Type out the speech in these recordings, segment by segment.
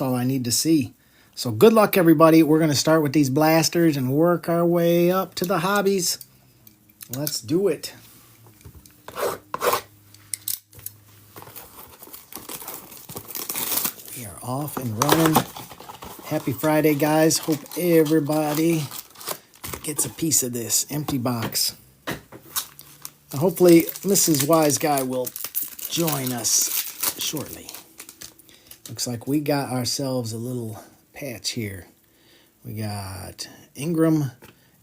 all I need to see. So good luck, everybody. We're going to start with these blasters and work our way up to the hobbies. Let's do it. We are off and running. Happy Friday, guys. Hope everybody gets a piece of this empty box. And hopefully, Mrs. Wise Guy will join us shortly. Looks like we got ourselves a little patch here. We got Ingram,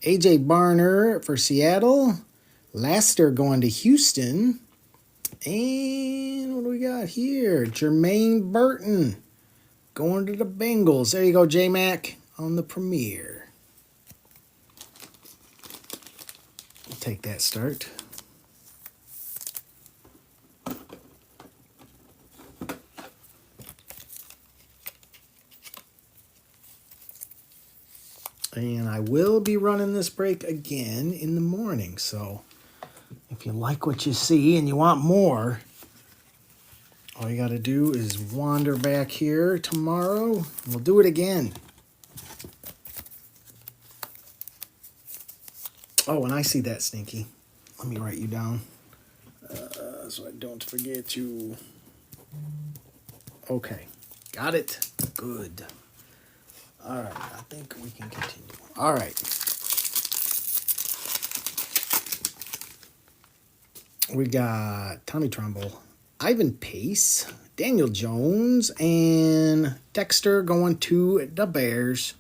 AJ Barner for Seattle, Laster going to Houston, and what do we got here? Jermaine Burton going to the Bengals. There you go, J-Mac on the premiere. We'll take that start. And I will be running this break again in the morning. So if you like what you see and you want more, all you got to do is wander back here tomorrow. And we'll do it again. Oh, and I see that, Stinky. Let me write you down so I don't forget you. Okay. Got it? Good. All right, I think we can continue. All right. We got Tommy Trumbull, Ivan Pace, Daniel Jones, and Dexter going to the Bears.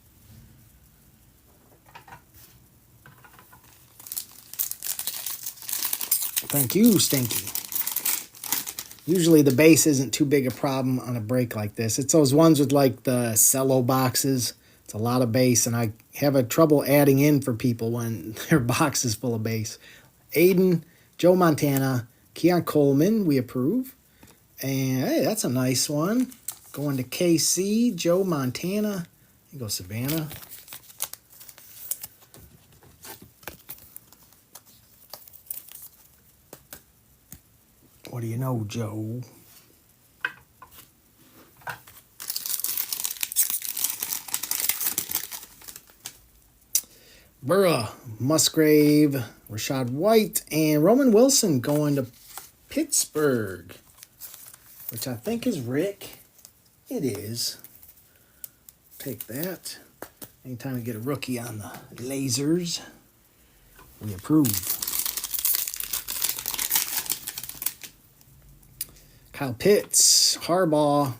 Thank you, Stinky. Usually the base isn't too big a problem on a break like this. It's those ones with like the cello boxes. It's a lot of base, and I have a trouble adding in for people when their box is full of base. Aiden, Joe Montana, Keon Coleman, we approve. And hey, that's a nice one. Going to KC, Joe Montana. There you go, Savannah. What do you know, Joe? Burra, Musgrave, Rashad White, and Roman Wilson going to Pittsburgh, which I think is Rick. It is. Take that. Anytime we get a rookie on the lasers, we approve. Kyle Pitts, Harbaugh,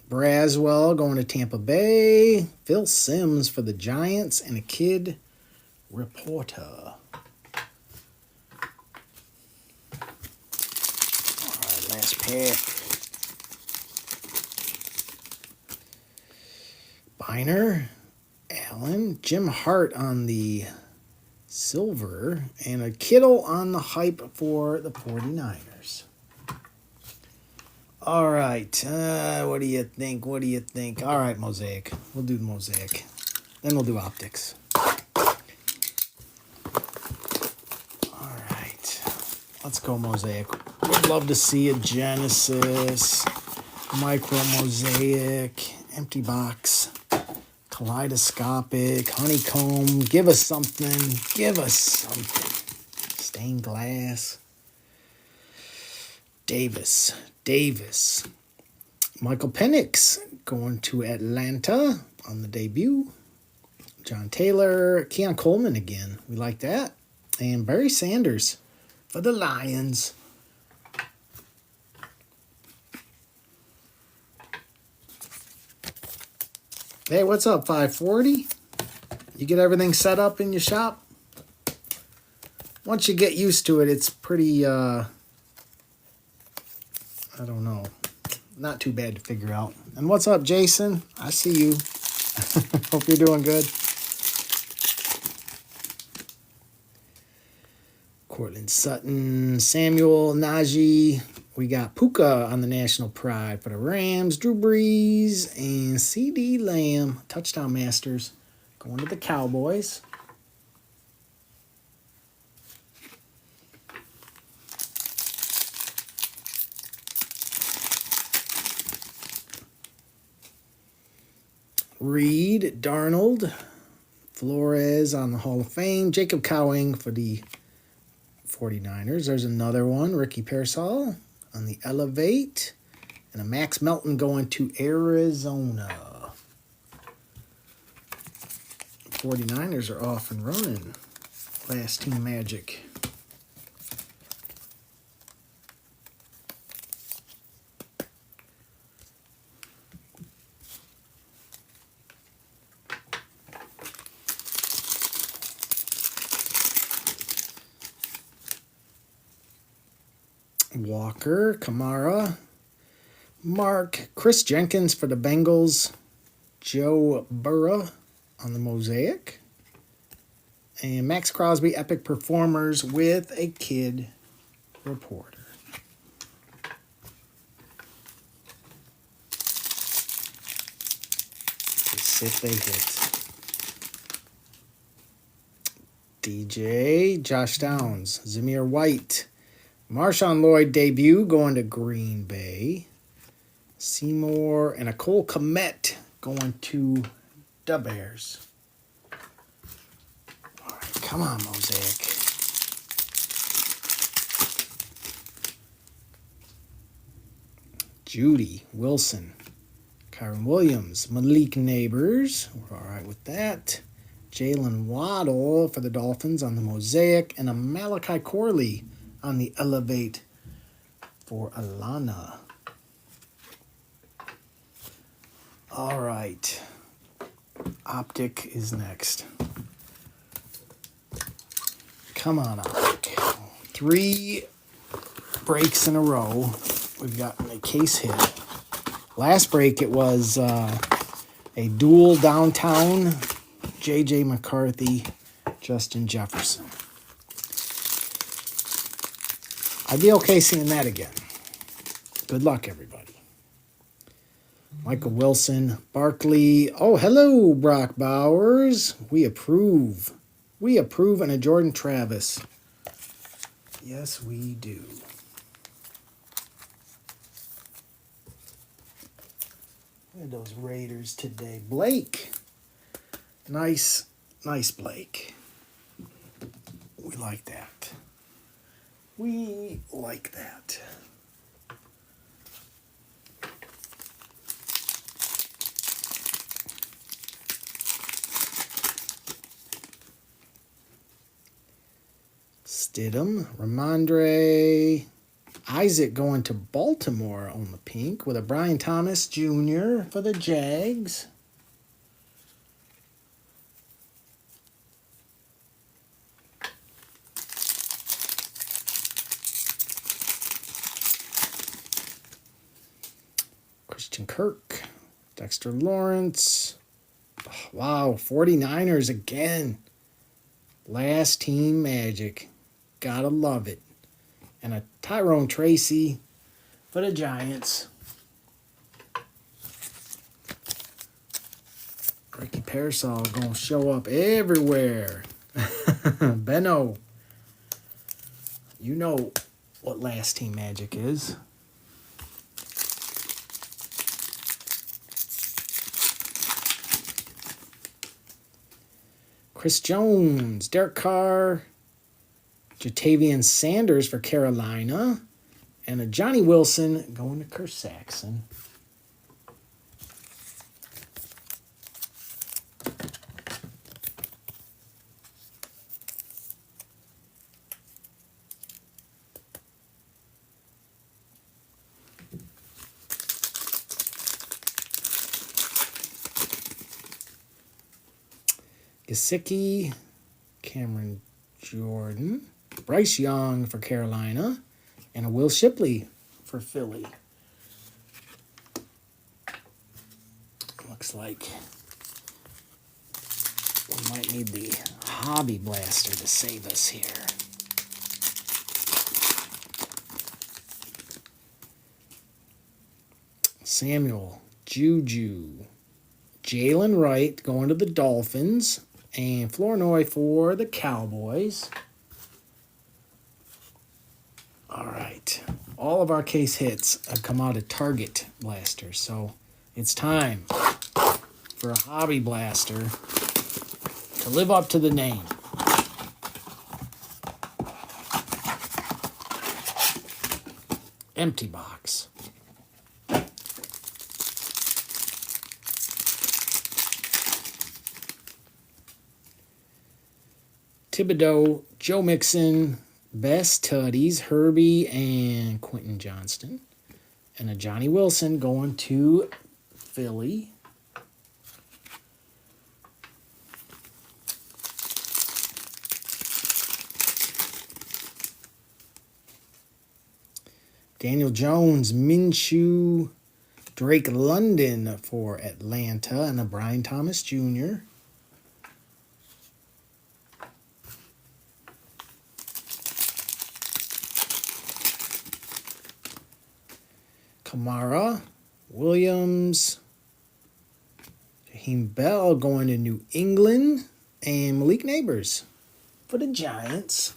Braswell going to Tampa Bay, Phil Simms for the Giants, and a kid reporter. All right, last pack. Biner, Allen, Jim Hart on the silver, and a Kittle on the hype for the 49ers. All right, what do you think? What do you think? All right, Mosaic. We'll do the Mosaic. Then we'll do optics. All right, let's go Mosaic. We'd love to see a Genesis, Micro Mosaic, empty box, Kaleidoscopic, Honeycomb. Give us something. Give us something. Stained glass. Davis. Michael Penix going to Atlanta on the debut. John Taylor, Keon Coleman again. We like that. And Barry Sanders for the Lions. Hey, what's up, 540? You get everything set up in your shop? Once you get used to it, it's pretty, I don't know, not too bad to figure out. And what's up, Jason? I see you. Hope you're doing good. Cortland Sutton, Samuel Najee. We got Puka on the National Pride for the Rams, Drew Brees, and CD Lamb, touchdown masters, going to the Cowboys. Reed, Darnold, Flores on the Hall of Fame. Jacob Cowing for the 49ers. There's another one. Ricky Pearsall on the Elevate. And a Max Melton going to Arizona. 49ers are off and running. Last team magic. Walker, Kamara, Mark, Chris Jenkins for the Bengals, Joe Burrow on the Mosaic, and Max Crosby, Epic Performers with a kid reporter. Just sit they hit. DJ, Josh Downs, Zamir White, Marshawn Lloyd debut going to Green Bay. Seymour and a Cole Kmet going to the Bears. All right, come on, Mosaic. Judy, Wilson, Kyron Williams, Malik Neighbors. We're all right with that. Jalen Waddle for the Dolphins on the Mosaic. And a Malachi Corley on the Elevate for Alana. All right. Optic is next. Come on, Optic. 3 breaks in a row. We've gotten a case hit. Last break, it was a dual downtown. J.J. McCarthy, Justin Jefferson. I'd be okay seeing that again. Good luck, everybody. Michael Wilson, Barkley. Oh, hello, Brock Bowers. We approve. We approve, and a Jordan Travis. Yes, we do. Look at those Raiders today. Blake. Nice Blake. We like that. We like that. Stidham, Ramondre, Isaac going to Baltimore on the pink with a Brian Thomas Jr. for the Jags. Christian Kirk, Dexter Lawrence. Oh, wow, 49ers again. Last team magic. Gotta love it. And a Tyrone Tracy for the Giants. Ricky Pearsall gonna show up everywhere. Benno. You know what last team magic is. Chris Jones, Derek Carr, Jatavian Sanders for Carolina, and a Johnny Wilson going to Kirk Saxon. Gesicki, Cameron Jordan, Bryce Young for Carolina, and a Will Shipley for Philly. Looks like we might need the Hobby Blaster to save us here. Samuel, Juju, Jalen Wright going to the Dolphins, and Flournoy for the Cowboys. All right. All of our case hits have come out of Target Blasters, so it's time for for a Hobby Blaster to live up to the name. Empty box. Thibodeau, Joe Mixon, Best Tuddies, Herbie, and Quentin Johnston. And a Johnny Wilson going to Philly. Daniel Jones, Minshew, Drake London for Atlanta, and a Brian Thomas Jr. Kamara, Williams, Jaheim Bell going to New England, and Malik Neighbors for the Giants.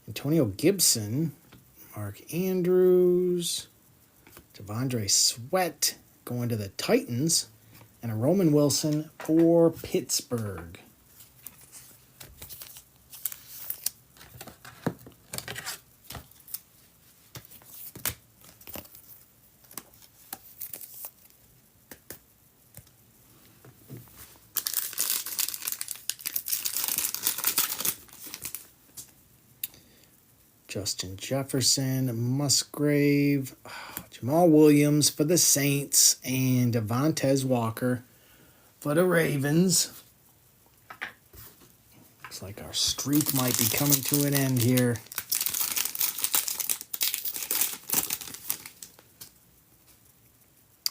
Antonio Gibson, Mark Andrews, Devondre Sweat going to the Titans, and a Roman Wilson for Pittsburgh. Justin Jefferson, Musgrave, Jamal Williams for the Saints, and Devontae Walker for the Ravens. Looks like our streak might be coming to an end here.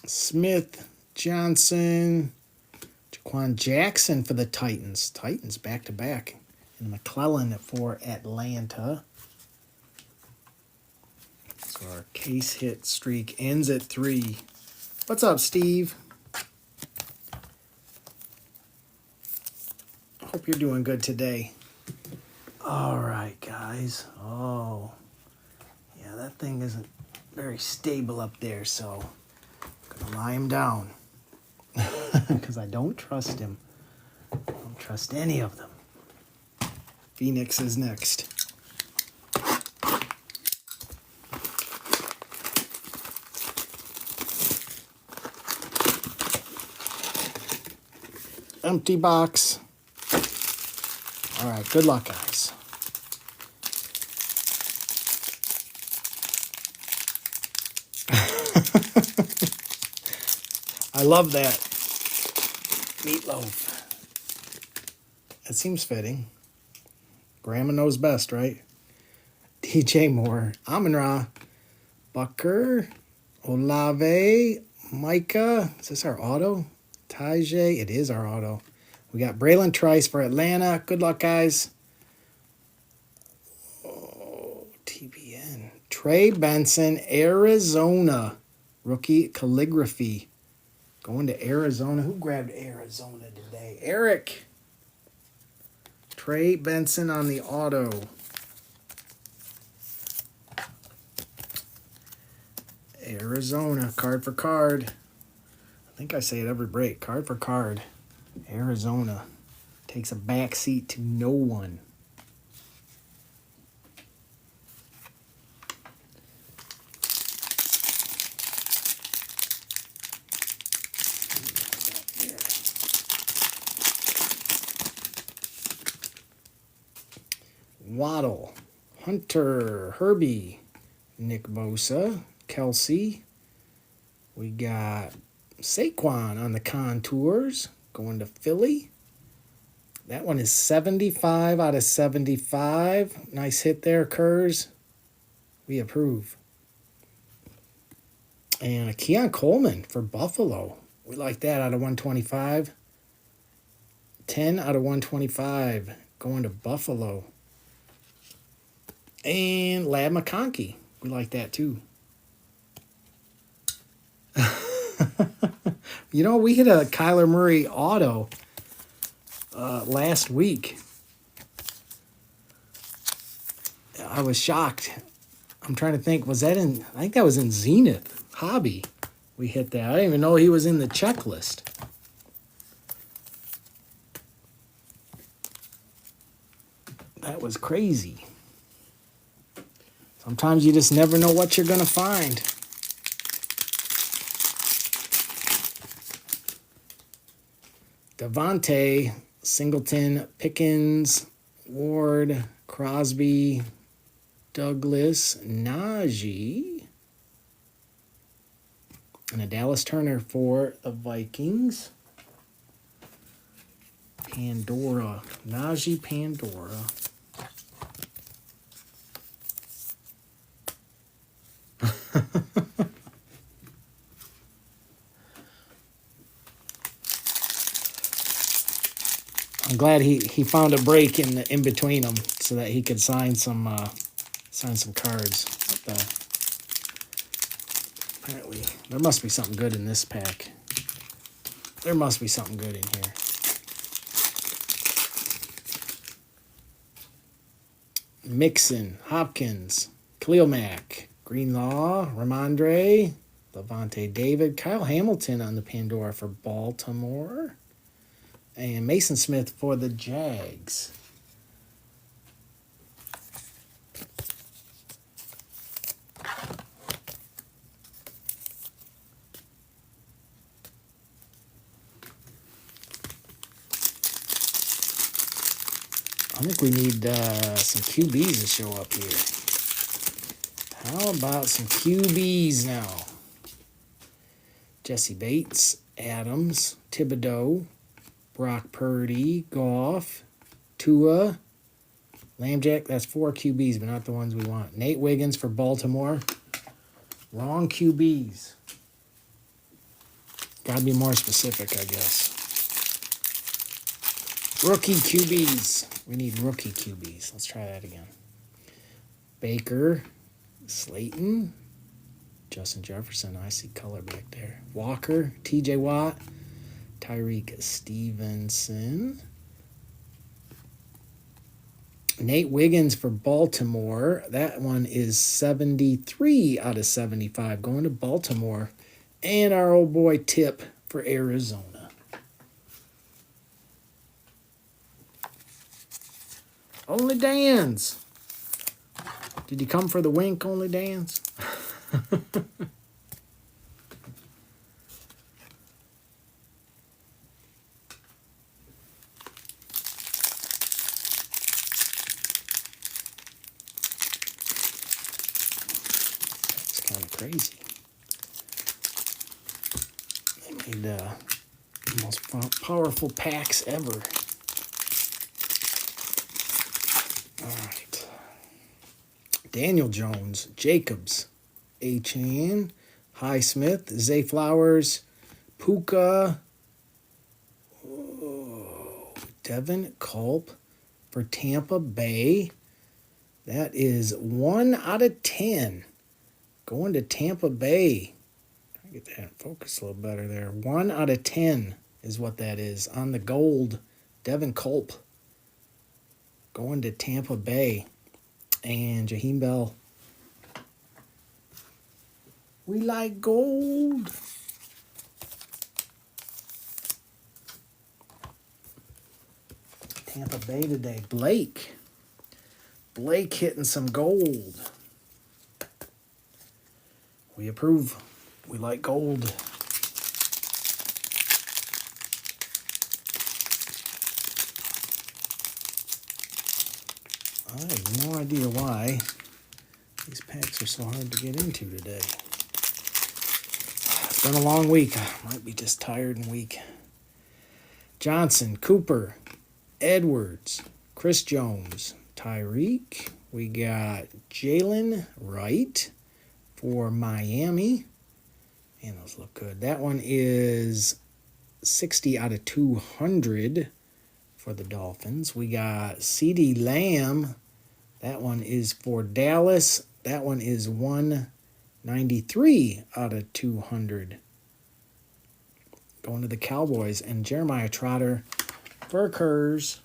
Smith, Johnson, Jaquan Jackson for the Titans. Titans back-to-back. And McClellan for Atlanta. So our case hit streak ends at 3. What's up, Steve? Hope you're doing good today. All right, guys. Oh, yeah, that thing isn't very stable up there, so I'm going to lie him down because I don't trust him. I don't trust any of them. Phoenix is next. Empty box. All right, good luck, guys. I love that. Meatloaf. That seems fitting. Grandma knows best, right? DJ Moore, Amon-Ra, Bucker, Olave, Micah. Is this our auto? Tajay, it is our auto. We got Braylon Trice for Atlanta. Good luck, guys. Oh, TBN. Trey Benson, Arizona. Rookie calligraphy. Going to Arizona. Who grabbed Arizona today? Eric. Trey Benson on the auto. Arizona, card for card. I think I say it every break. Card for card. Arizona takes a back seat to no one. Waddle, Hunter, Herbie, Nick Bosa, Kelsey. We got Saquon on the contours, going to Philly. That one is 75 out of 75. Nice hit there, Kurz. We approve. And a Keon Coleman for Buffalo. We like that out of 125. 10 out of 125 going to Buffalo. And Lab McConkey. We like that too. You know, we hit a Kyler Murray auto last week. I was shocked. I'm trying to think, was that in, I think that was in Zenith Hobby. We hit that. I didn't even know he was in the checklist. That was crazy. Sometimes you just never know what you're going to find. Devontae, Singleton, Pickens, Ward, Crosby, Douglas, Najee, and a Dallas Turner for the Vikings. Pandora, Najee Pandora. I'm glad he found a break in between them so that he could sign some cards. Apparently, there must be something good in this pack. There must be something good in here. Mixon, Hopkins, Khalil Mack, Greenlaw, Ramondre, Levante David, Kyle Hamilton on the Pandora for Baltimore, and Mason Smith for the Jags. I think we need some QBs to show up here. How about some QBs now? Jesse Bates, Adams, Thibodeau, Brock Purdy, Goff, Tua, Lambjack. That's 4 QBs, but not the ones we want. Nate Wiggins for Baltimore. Wrong QBs. Got to be more specific, I guess. Rookie QBs. We need rookie QBs. Let's try that again. Baker, Slayton, Justin Jefferson. I see color back there. Walker, TJ Watt, Tyreek Stevenson. Nate Wiggins for Baltimore. That one is 73 out of 75 going to Baltimore. And our old boy Tip for Arizona. Only Dan's. Did you come for the wink, Only Dan's? That's kind of crazy. They made the most powerful packs ever. Alright. Daniel Jones, Jacobs, A-Chain, Highsmith, Zay Flowers, Puka, Devin Culp for Tampa Bay. That is 1 out of 10. Going to Tampa Bay. Try to get that in focus a little better there. 1 out of 10 is what that is. On the gold, Devin Culp. Going to Tampa Bay. And Jaheim Bell. We like gold. Tampa Bay today. Blake hitting some gold. We approve. We like gold. I have no idea why these packs are so hard to get into today. It's been a long week. I might be just tired and weak. Johnson, Cooper, Edwards, Chris Jones, Tyreek. We got Jalen Wright for Miami. Man, those look good. That one is 60 out of 200 for the Dolphins. We got CeeDee Lamb. That one is for Dallas. That one is 193 out of 200. going to the Cowboys. And Jeremiah Trotter for Kurz.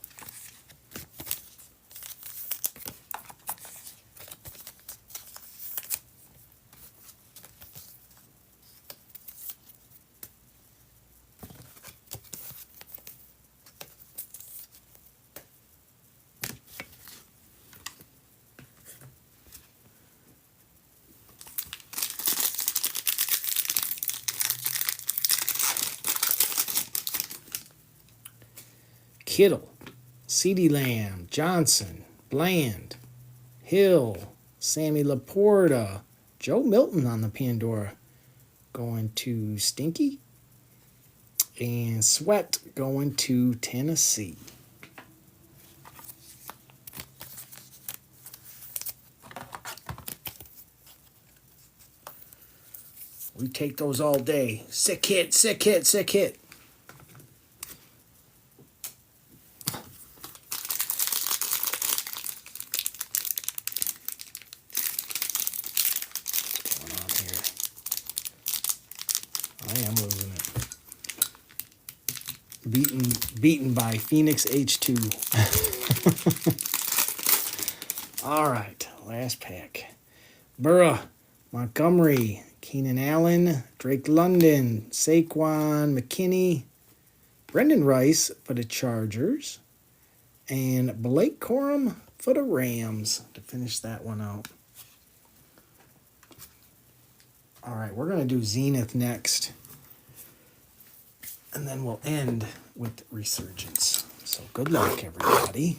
Kittle, CeeDee Lamb, Johnson, Bland, Hill, Sammy Laporta, Joe Milton on the Pandora going to Stinky, and Sweat going to Tennessee. We take those all day. Sick hit, sick hit, sick hit. Beaten by Phoenix H2. All right, last pack. Burrow, Montgomery, Keenan Allen, Drake London, Saquon, McKinney, Brendan Rice for the Chargers, and Blake Corum for the Rams to finish that one out. All right, we're going to do Zenith next. And then we'll end with Resurgence. So good luck, everybody.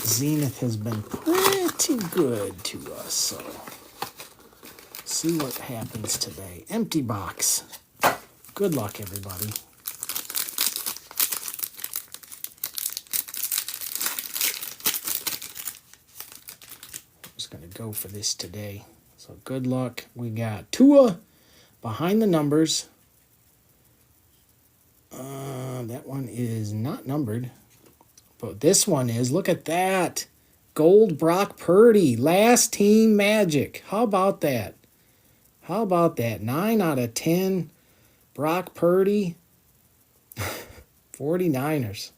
Zenith has been pretty good to us, so see what happens today. Empty box. Good luck, everybody. Going to go for this today. So good luck. We got Tua behind the numbers. That one is not numbered, but this one is. Look at that. Gold Brock Purdy. Last team magic. How about that? How about that? 9 out of 10. Brock Purdy. 49ers.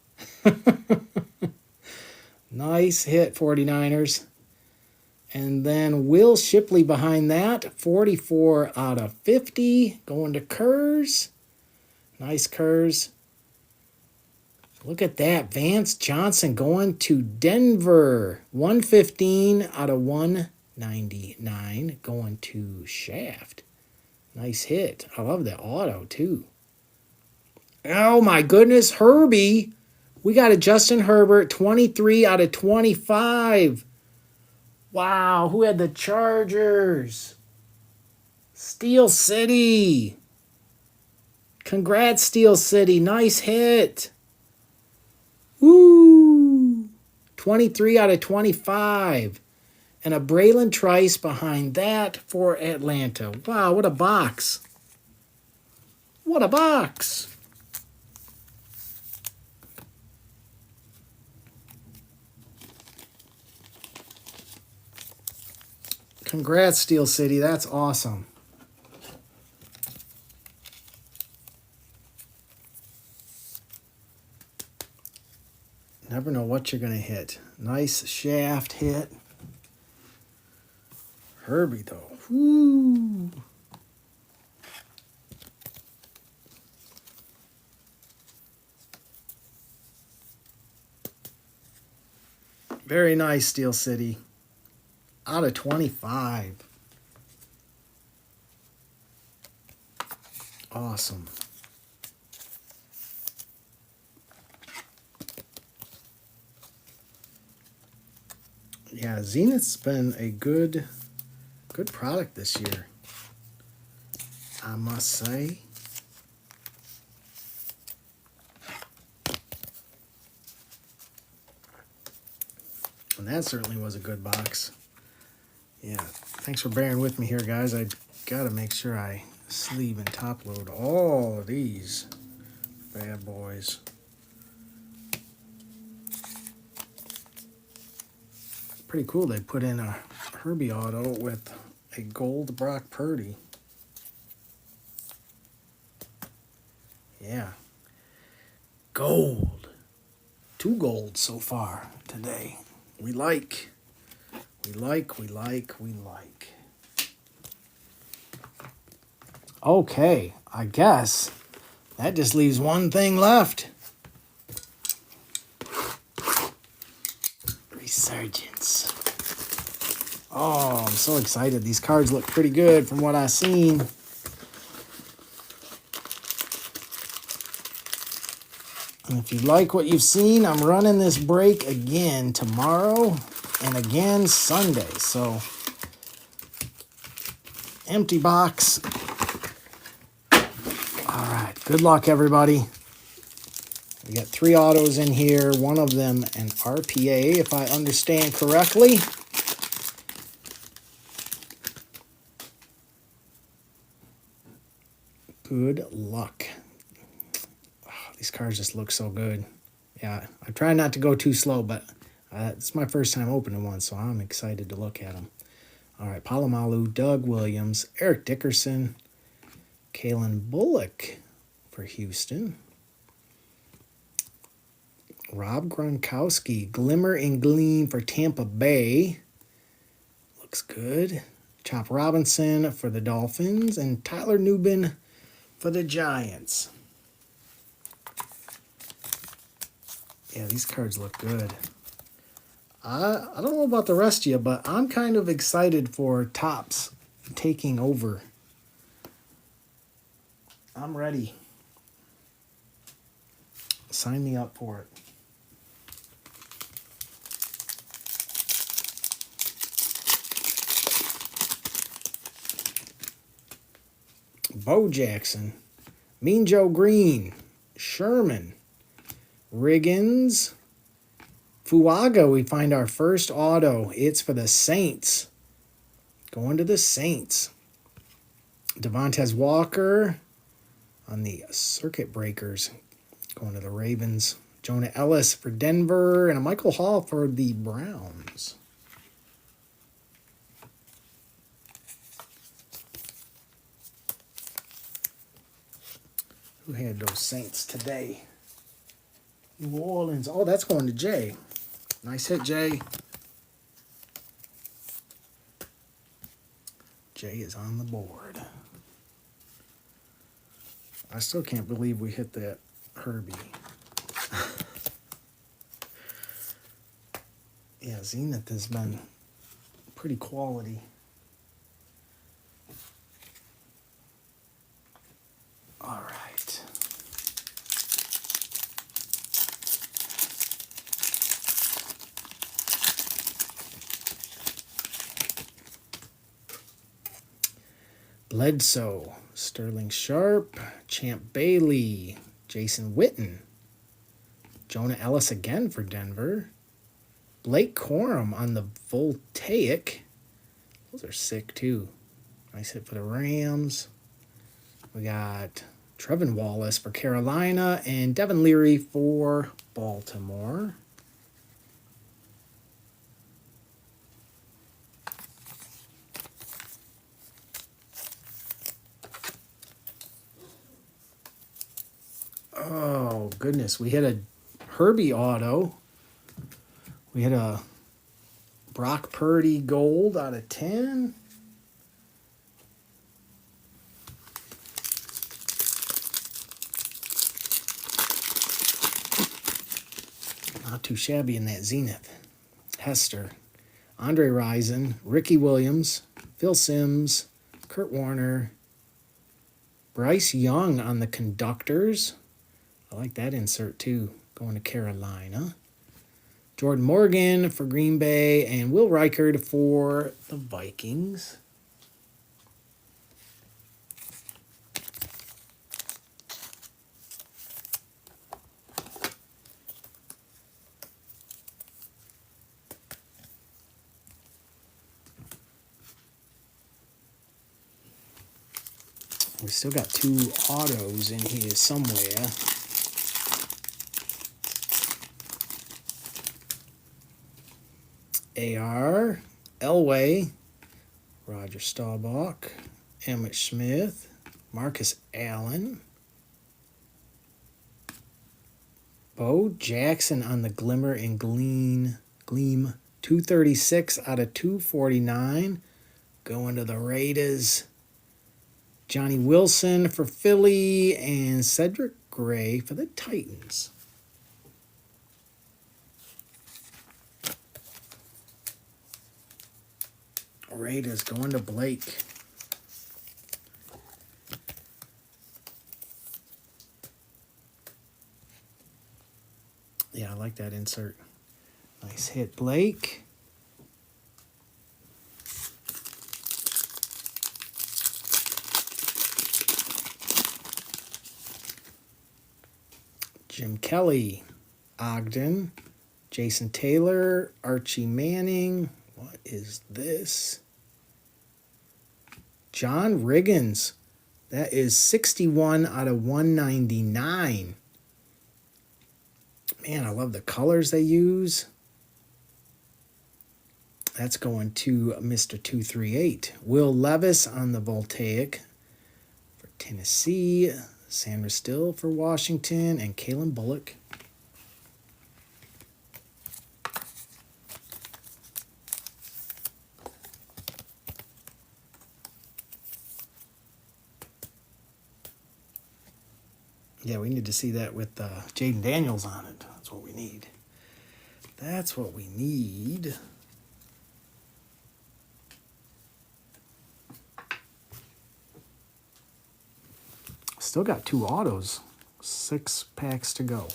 Nice hit, 49ers. And then Will Shipley behind that, 44 out of 50, going to Kurz. Nice Kurz. Look at that, Vance Johnson going to Denver, 115 out of 199, going to Shaft. Nice hit. I love that auto, too. Oh, my goodness, Herbie. We got a Justin Herbert, 23 out of 25. Wow, who had the Chargers? Steel City. Congrats, Steel City. Nice hit. Woo. 23 out of 25. And a Braylon Trice behind that for Atlanta. Wow, what a box. What a box. Congrats, Steel City. That's awesome. Never know what you're going to hit. Nice Shaft hit. Herbie, though. Woo. Very nice, Steel City. Out of 25. Awesome. Yeah, Zenith's been a good product this year, I must say. And that certainly was a good box. Yeah, thanks for bearing with me here, guys. I got to make sure I sleeve and top load all of these bad boys. pretty cool. They put in a Herbie auto with a gold Brock Purdy. Yeah. Gold. 2 golds so far today. We like. Okay, I guess that just leaves one thing left. Resurgence. Oh, I'm so excited. These cards look pretty good from what I've seen. And if you like what you've seen, I'm running this break again tomorrow and again Sunday. So, empty box. All right, good luck, everybody. We got 3 autos in here, one of them an RPA, if I understand correctly. Good luck. Oh, these cards just look so good. Yeah, I try not to go too slow, but it's my first time opening one, so I'm excited to look at them. All right, Palomalu, Doug Williams, Eric Dickerson, Kalen Bullock for Houston. Rob Gronkowski, Glimmer and Gleam for Tampa Bay. Looks good. Chop Robinson for the Dolphins. And Tyler Nubin for the Giants. Yeah, these cards look good. I don't know about the rest of you, but I'm kind of excited for Topps taking over. I'm ready. Sign me up for it. Bo Jackson, Mean Joe Green, Sherman, Riggins, Fuaga. We find our first auto. It's for the Saints. Going to the Saints. Devontae Walker on the Circuit Breakers. Going to the Ravens. Jonah Ellis for Denver. And a Michael Hall for the Browns. Who had those Saints today? New Orleans. Oh, that's going to Jay. Nice hit, Jay. Jay is on the board. I still can't believe we hit that Herbie. Yeah, Zenith has been pretty quality. All right. Bledsoe, Sterling Sharp, Champ Bailey, Jason Witten, Jonah Ellis again for Denver, Blake Corum on the Voltaic. Those are sick too. Nice hit for the Rams. We got Trevin Wallace for Carolina and Devin Leary for Baltimore. Oh, goodness. We hit a Herbie auto. We hit a Brock Purdy gold out of 10. Not too shabby in that Zenith. Hester, Andre Rison, Ricky Williams, Phil Simms, Kurt Warner, Bryce Young on the Conductors. I like that insert too, going to Carolina. Jordan Morgan for Green Bay and Will Reichard for the Vikings. We still got 2 autos in here somewhere. AR, Elway, Roger Staubach, Emmett Smith, Marcus Allen, Bo Jackson on the Glimmer and Gleam 236 out of 249. Going to the Raiders. Johnny Wilson for Philly and Cedric Gray for the Titans. Raiders going to Blake. Yeah, I like that insert. Nice hit, Blake. Jim Kelly, Ogden, Jason Taylor, Archie Manning. What is this? John Riggins. That is 61 out of 199. Man, I love the colors they use. That's going to Mr. 238. Will Levis on the Voltaic for Tennessee. Sandra Still for Washington. And Kalen Bullock. Yeah, we need to see that with Jaden Daniels on it. That's what we need. That's what we need. Still got 2 autos. 6 packs to go.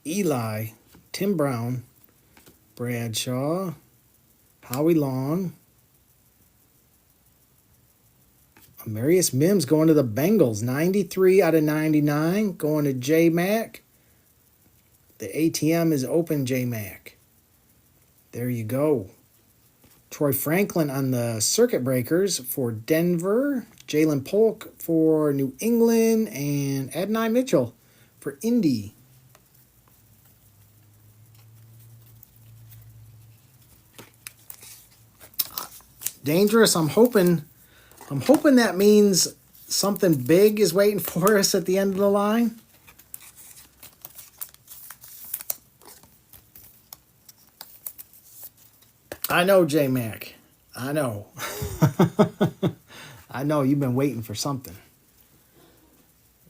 Eli, Tim Brown, Bradshaw, Howie Long, Amarius Mims going to the Bengals, 93 out of 99, going to J-Mac. The ATM is open, J-Mac. There you go. Troy Franklin on the Circuit Breakers for Denver, Jalen Polk for New England, and Adonai Mitchell for Indy. Dangerous. I'm hoping that means something big is waiting for us at the end of the line. I know, J-Mac. I know. I know you've been waiting for something.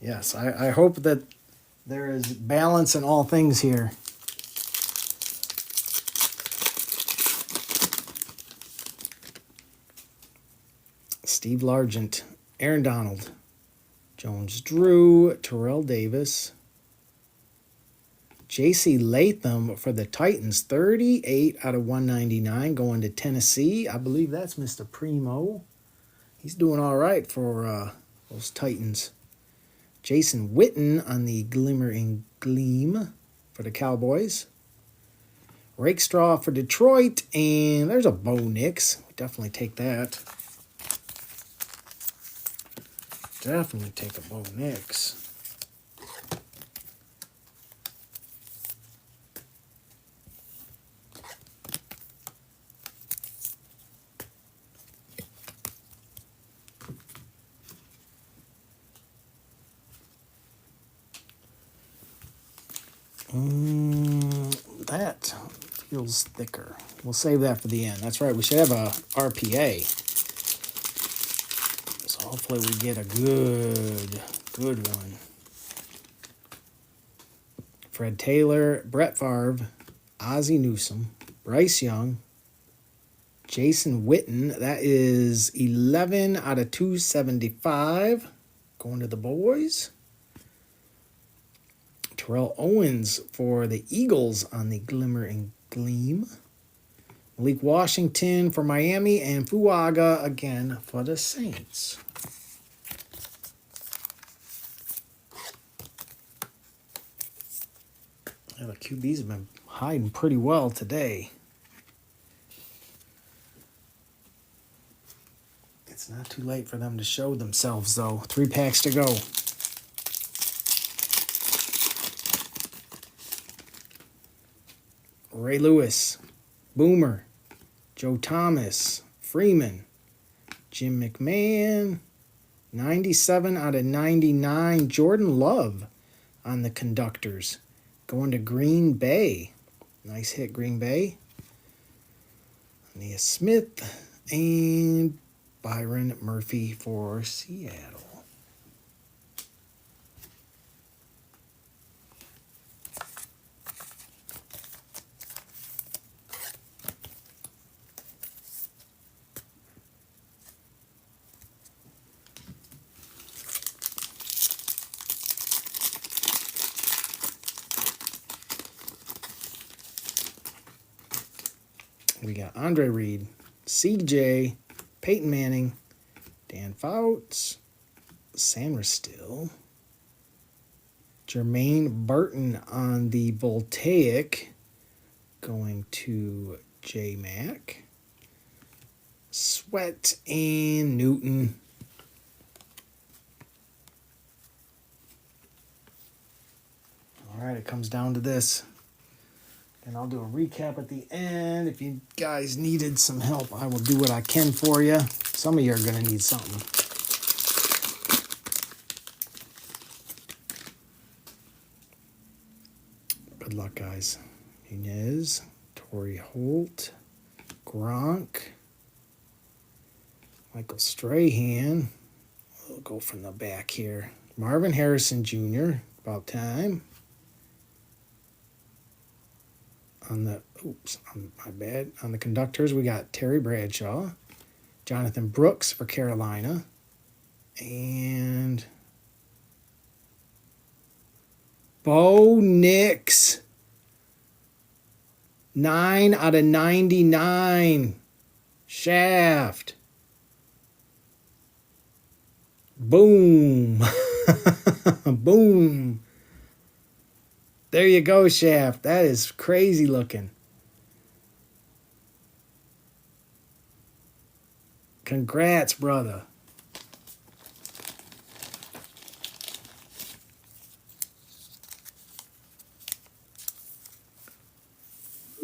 Yes, I hope that there is balance in all things here. Steve Largent, Aaron Donald, Jones Drew, Terrell Davis, J.C. Latham for the Titans, 38 out of 199, going to Tennessee. I believe that's Mr. Primo. He's doing all right for those Titans. Jason Witten on the Glimmer and Gleam for the Cowboys. Rakestraw for Detroit, and there's a Bo Nix. Definitely take that. Definitely take a Bo Nix. That feels thicker. We'll save that for the end. That's right. We should have a RPA. So hopefully we get a good one. Fred Taylor, Brett Favre, Ozzie Newsome, Bryce Young, Jason Witten. That is 11 out of 275. Going to the boys. Terrell Owens for the Eagles on the Glimmer and Gleam. Malik Washington for Miami, and Fuaga again for the Saints. Yeah, the QBs have been hiding pretty well today. It's not Too late for them to show themselves, though. 3 packs to go. Ray Lewis, Boomer, Joe Thomas, Freeman, Jim McMahon, 97 out of 99, Jordan Love on the conductors. Going to Green Bay. Nice hit, Green Bay. Nia Smith and Byron Murphy for Seattle. We got Andre Reed, CJ, Peyton Manning, Dan Fouts, Sandra Still, Jermaine Burton on the Voltaic, going to J Mac, Sweat and Newton. All right, it comes down to this. And I'll do a recap at the end. If you guys needed some help, I will do what I can for you. Some of you are going to need something. Good luck, guys. Nunez, Torrey Holt, Gronk, Michael Strahan. We'll go from the back here. Marvin Harrison Jr., about time. On the on the conductors, we got Terry Bradshaw, Jonathan Brooks for Carolina, and Bo Nix, 9 out of 99, Shaft. Boom. Boom. There you go, Shaft. That is crazy looking. Congrats, brother.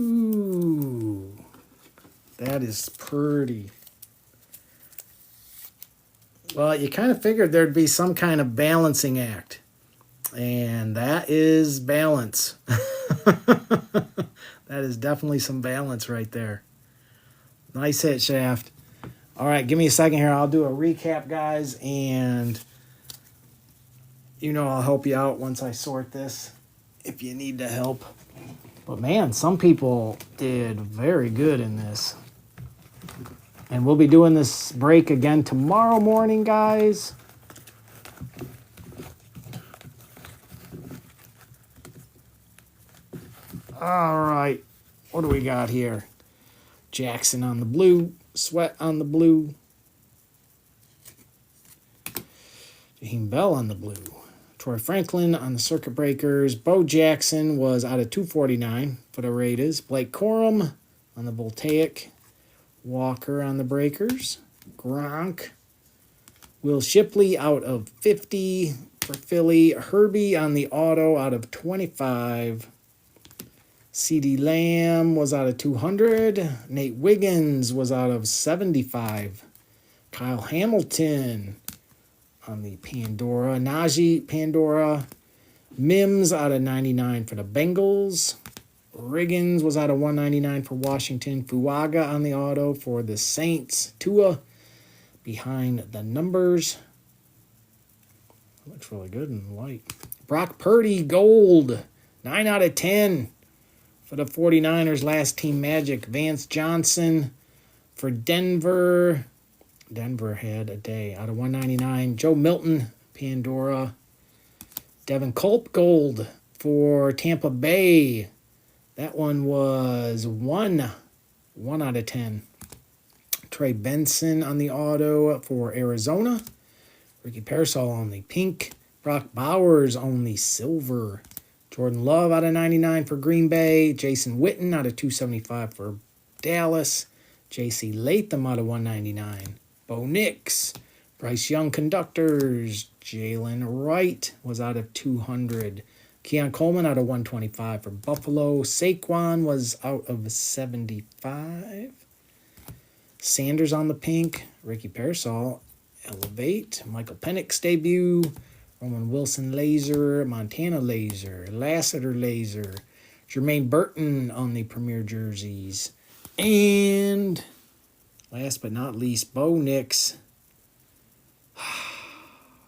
Ooh. That is pretty. Well, you kind of figured there'd be some kind of balancing act. And that is balance. That is definitely some balance right there. Nice hit, Shaft. All right, give me a second here. I'll do a recap, guys. And, I'll help you out once I sort this if you need the help. But, man, some people did very good in this. And we'll be doing this break again tomorrow morning, guys. All right, what do we got here? Jackson on the blue, Sweat on the blue, Jaheim Bell on the blue, Troy Franklin on the circuit breakers, Bo Jackson was out of 249 for the Raiders, Blake Corum on the Voltaic, Walker on the breakers, Gronk, Will Shipley out of 50 for Philly, Herbie on the auto out of 25, CeeDee Lamb was out of 200. Nate Wiggins was out of 75. Kyle Hamilton on the Pandora. Najee Pandora. Mims out of 99 for the Bengals. Riggins was out of 199 for Washington. Fuaga on the auto for the Saints. Tua behind the numbers. Looks really good in the light. Brock Purdy, gold. 9 out of 10. For the 49ers, last team magic. Vance Johnson for Denver. Denver had a day out of 199. Joe Milton, Pandora. Devin Culp, gold for Tampa Bay. That one was 1 out of 10. Trey Benson on the auto for Arizona. Ricky Parasol on the pink. Brock Bowers on the silver. Jordan Love out of 99 for Green Bay. Jason Witten out of 275 for Dallas. J.C. Latham out of 199 Bo Nix. Bryce Young conductors. Jalen Wright was out of 200. Keon Coleman out of 125 for Buffalo. Saquon was out of 75. Sanders on the pink. Ricky Parasol, elevate. Michael Penix debut. Roman Wilson laser. Montana laser. Lassiter laser. Jermaine Burton on the premier jerseys. And last but not least, Bo Nix